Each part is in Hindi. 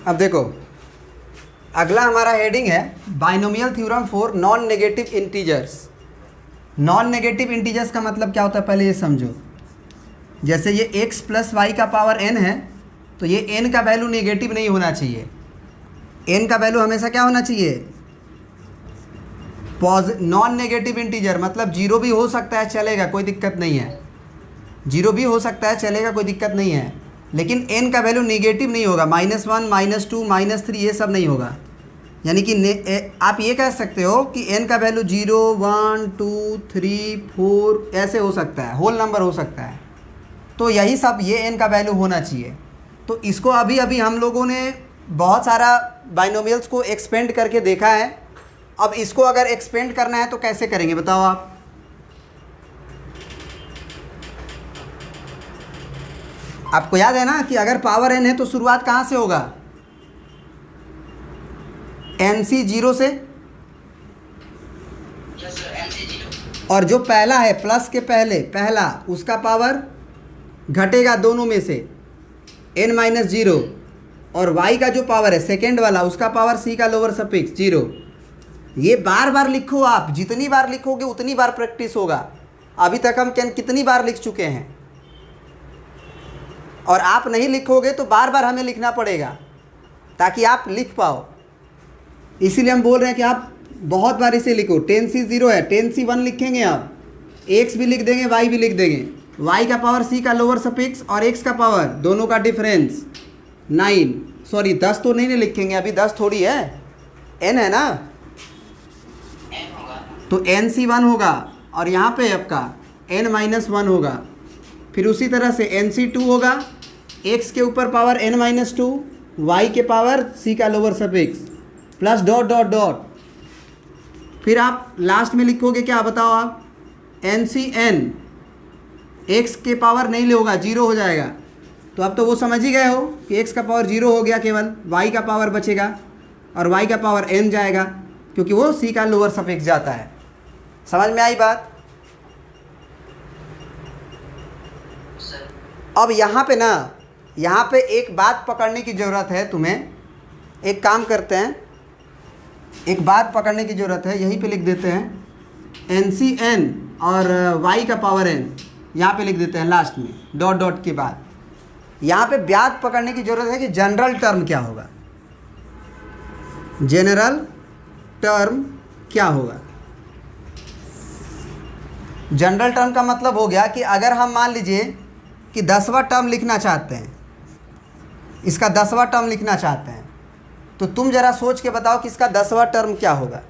अब देखो, अगला हमारा हेडिंग है binomial theorem for non negative integers. Non negative integers का मतलब क्या होता है पहले ये समझो। जैसे ये x प्लस वाई का पावर n है, तो ये n का वैल्यू नेगेटिव नहीं होना चाहिए। n का वैल्यू हमेशा क्या होना चाहिए? नॉन नेगेटिव इंटीजर मतलब जीरो भी हो सकता है, चलेगा, कोई दिक्कत नहीं है। जीरो भी हो सकता है, चलेगा, कोई दिक्कत नहीं है, लेकिन n का वैल्यू नेगेटिव नहीं होगा। -1 -2 -3 ये सब नहीं होगा। यानी कि आप ये कह सकते हो कि n का वैल्यू 0 1 2 3 4 ऐसे हो सकता है, होल नंबर हो सकता है। तो यही सब ये n का वैल्यू होना चाहिए। तो इसको अभी अभी हम लोगों ने बहुत सारा बाइनोमियल्स को एक्सपेंड करके देखा है। अब इसको अगर एक्सपेंड करना है तो कैसे करेंगे बताओ आप? आपको याद है ना कि अगर पावर n है तो शुरुआत कहाँ से होगा? NC 0 से। और जो पहला है प्लस के पहले पहला, उसका पावर घटेगा दोनों में से n-0, और y का जो पावर है सेकेंड वाला, उसका पावर c का लोअर सफिक्स 0। ये बार बार लिखो आप, जितनी बार लिखोगे उतनी बार प्रैक्टिस होगा। अभी तक हम कितनी बार लिख चुके हैं, और आप नहीं लिखोगे तो बार बार हमें लिखना पड़ेगा ताकि आप लिख पाओ। इसीलिए हम बोल रहे हैं कि आप बहुत बार इसे लिखो। 10C 0 है, 10C 1 लिखेंगे आप, x भी लिख देंगे, y भी लिख देंगे। y का पावर c का लोअर सफिक्स और x का पावर, दोनों का डिफरेंस 9, सॉरी 10 तो नहीं लिखेंगे, अभी 10 थोड़ी है, n है ना, तो NC 1 होगा, और यहाँ पे आपका n-1 होगा। फिर उसी तरह से NC 2 होगा, x के ऊपर पावर n-2, y के पावर c का lower suffix plus dot dot dot. फिर आप लास्ट में लिखोगे क्या बताओ आप? NCn, x के पावर नहीं ले होगा, 0 हो जाएगा। तो अब तो वो समझ ही गए हो कि x का पावर 0 हो गया, केवल y का पावर बचेगा, और y का पावर n जाएगा, क्योंकि वो c का लोअर सफिक्स जाता है। समझ में आई बात? अब यहाँ पे ना, यहाँ पे एक बात पकड़ने की ज़रूरत है तुम्हें। एक काम करते हैं, एक बात पकड़ने की ज़रूरत है, यहीं पे लिख देते हैं NCn और y का पावर n, यहाँ पे लिख देते हैं लास्ट में डॉट डॉट के बाद। यहाँ पे बात पकड़ने की ज़रूरत है कि जनरल टर्म क्या होगा। जनरल टर्म क्या होगा? जनरल टर्म का मतलब हो गया कि अगर हम मान लीजिए कि 10वां टर्म लिखना चाहते हैं, इसका 10वां टर्म लिखना चाहते हैं, तो तुम ज़रा सोच के बताओ कि इसका 10वां टर्म क्या होगा।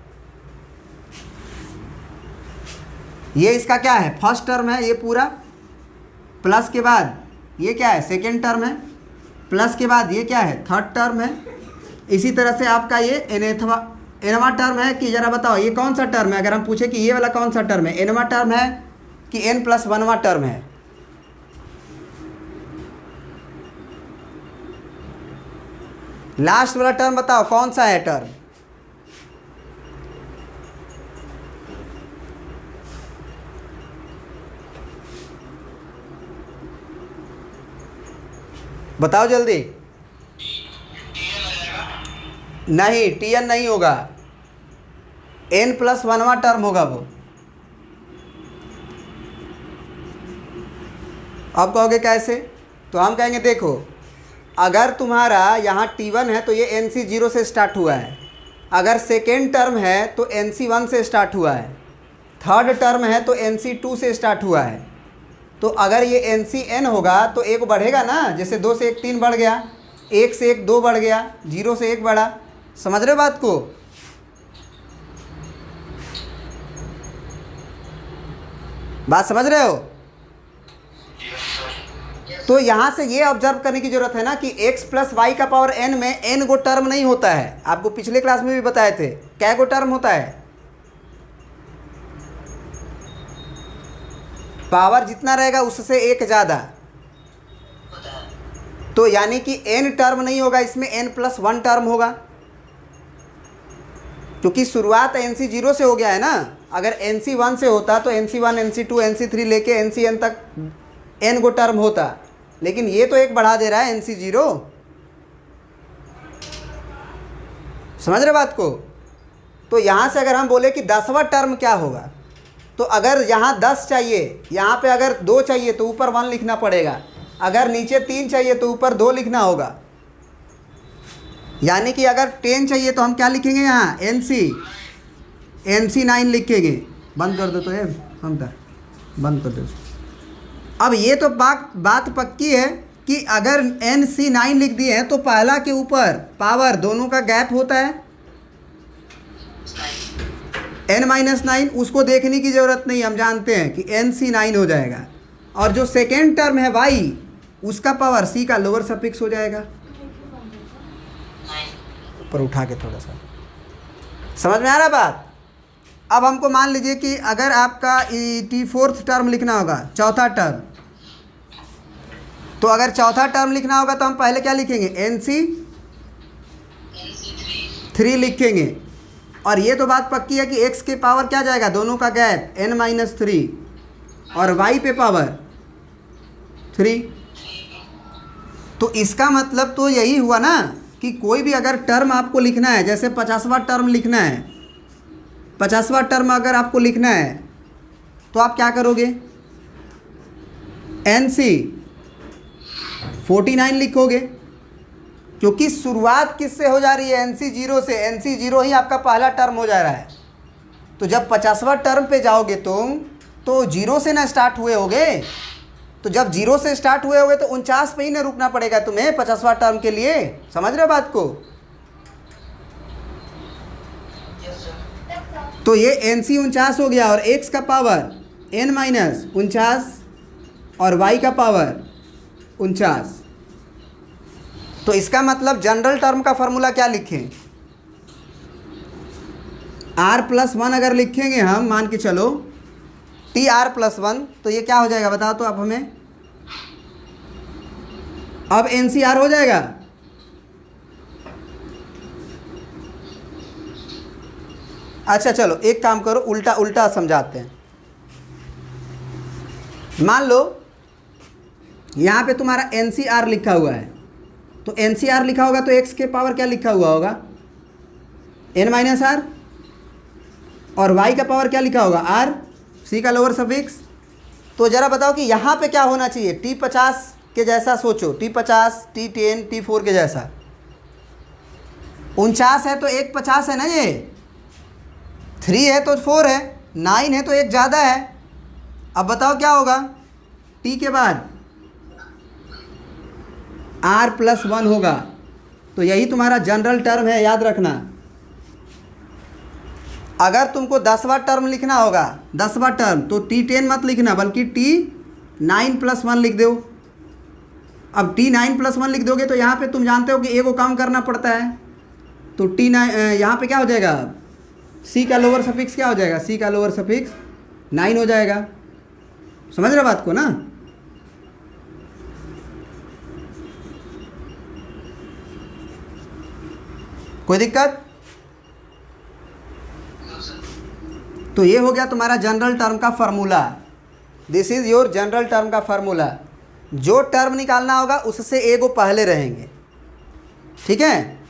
ये इसका क्या है? फर्स्ट टर्म है ये पूरा, प्लस के बाद ये क्या है? सेकेंड टर्म है, प्लस के बाद ये क्या है? थर्ड टर्म है। इसी तरह से आपका ये एनवा टर्म है कि ज़रा बताओ ये कौन सा टर्म है? अगर हम पूछे कि ये वाला कौन सा टर्म है, एनवा टर्म है कि n+1वां टर्म है? लास्ट वाला टर्म बताओ कौन सा है टर्म? बताओ जल्दी। नहीं, Tn नहीं होगा, n+1वां टर्म होगा वो। अब कहोगे कैसे? तो हम कहेंगे देखो, अगर तुम्हारा यहाँ T1 है तो ये NC 0 से स्टार्ट हुआ है, अगर सेकेंड टर्म है तो NC 1 से स्टार्ट हुआ है, थर्ड टर्म है तो NC 2 से स्टार्ट हुआ है। तो अगर ये NCn होगा तो एक बढ़ेगा ना, जैसे 2 से 1 3 बढ़ गया, 1 से 1 2 बढ़ गया, 0 से 1 बढ़ा। समझ रहे हो बात को? बात समझ रहे हो? तो यहाँ से ये ऑब्जर्व करने की ज़रूरत है ना कि x प्लस वाई का पावर n में n गो टर्म नहीं होता है। आपको पिछले क्लास में भी बताए थे, क्या गो टर्म होता है? पावर जितना रहेगा उससे एक ज़्यादा। तो यानी कि n टर्म नहीं होगा, इसमें n+1 टर्म होगा, क्योंकि शुरुआत NC 0 से हो गया है ना। अगर NC 1 से होता तो NC 1 NC 2 NC 3 लेके NCn तक n गो टर्म होता, लेकिन ये तो एक बढ़ा दे रहा है NC 0। समझ रहे बात को? तो यहाँ से अगर हम बोले कि 10वां टर्म क्या होगा, तो अगर यहाँ 10 चाहिए, यहाँ पे अगर 2 चाहिए तो ऊपर 1 लिखना पड़ेगा, अगर नीचे 3 चाहिए तो ऊपर 2 लिखना होगा। यानी कि अगर 10 चाहिए तो हम क्या लिखेंगे यहाँ, NC 9 लिखेंगे। बंद कर दो तो ये हम बंद कर दो। अब ये तो बात पक्की है कि अगर NC 9 लिख दिए हैं तो पहला के ऊपर पावर दोनों का गैप होता है n-9, उसको देखने की ज़रूरत नहीं, हम जानते हैं कि NC 9 हो जाएगा। और जो सेकेंड टर्म है y, उसका पावर c का लोअर सफिक्स हो जाएगा। ऊपर उठा के थोड़ा सा, समझ में आ रहा बात? अब हमको मान लीजिए कि अगर आपका T4th टर्म लिखना होगा, चौथा टर्म, तो अगर चौथा टर्म लिखना होगा तो हम पहले क्या लिखेंगे, NC 3 लिखेंगे। और ये तो बात पक्की है कि x के पावर क्या जाएगा, दोनों का गैप n-3, और y पे पावर 3। तो इसका मतलब तो यही हुआ ना कि कोई भी अगर टर्म आपको लिखना है, जैसे 50वां टर्म लिखना है, 50वां टर्म अगर आपको लिखना है तो आप क्या करोगे, NC 49 लिखोगे, क्योंकि शुरुआत किससे हो जा रही है, NC 0 से। NC 0 ही आपका पहला टर्म हो जा रहा है। तो जब 50वां टर्म पे जाओगे तुम, तो 0 से ना स्टार्ट हुए होगे। तो जब 0 से स्टार्ट हुए होगे तो 49 पे ही ना रुकना पड़ेगा तुम्हें 50वां टर्म के लिए। समझ रहे हो बात को? तो ये NC 49 हो गया, और x का पावर n-49 और y का पावर 49। तो इसका मतलब जनरल टर्म का फॉर्मूला क्या लिखें, r+1 अगर लिखेंगे हम, मान के चलो TR+1, तो ये क्या हो जाएगा बताओ तो आप हमें। अब NCR हो जाएगा। अच्छा चलो एक काम करो, उल्टा उल्टा समझाते हैं। मान लो यहाँ पे तुम्हारा NCR लिखा हुआ है, तो NCR लिखा होगा तो x के पावर क्या लिखा हुआ होगा, n-r, और y का पावर क्या लिखा होगा, r, c का लोअर सफिक्स। तो ज़रा बताओ कि यहाँ पे क्या होना चाहिए, T50 के जैसा सोचो, T50, T10, T4 के जैसा। 49 है तो 1 50 है ना, ये 3 है तो 4 है, 9 है तो 1 ज़्यादा है। अब बताओ क्या होगा, T के बाद R+1 होगा। तो यही तुम्हारा जनरल टर्म है, याद रखना। अगर तुमको 10वां टर्म लिखना होगा, 10वां टर्म, तो T10 मत लिखना, बल्कि T9+1 लिख दो। अब T9+1 लिख दोगे तो यहाँ पे तुम जानते हो कि a को कम करना पड़ता है, तो T9 यहाँ पे क्या हो जाएगा, c का लोअर सफिक्स क्या हो जाएगा, c का लोअर सफिक्स 9 हो जाएगा। समझ रहे बात को ना? कोई दिक्कत? तो ये हो गया तुम्हारा जनरल टर्म का formula. This is your general term का फार्मूला। जो टर्म निकालना होगा उससे ए को पहले रहेंगे, ठीक है।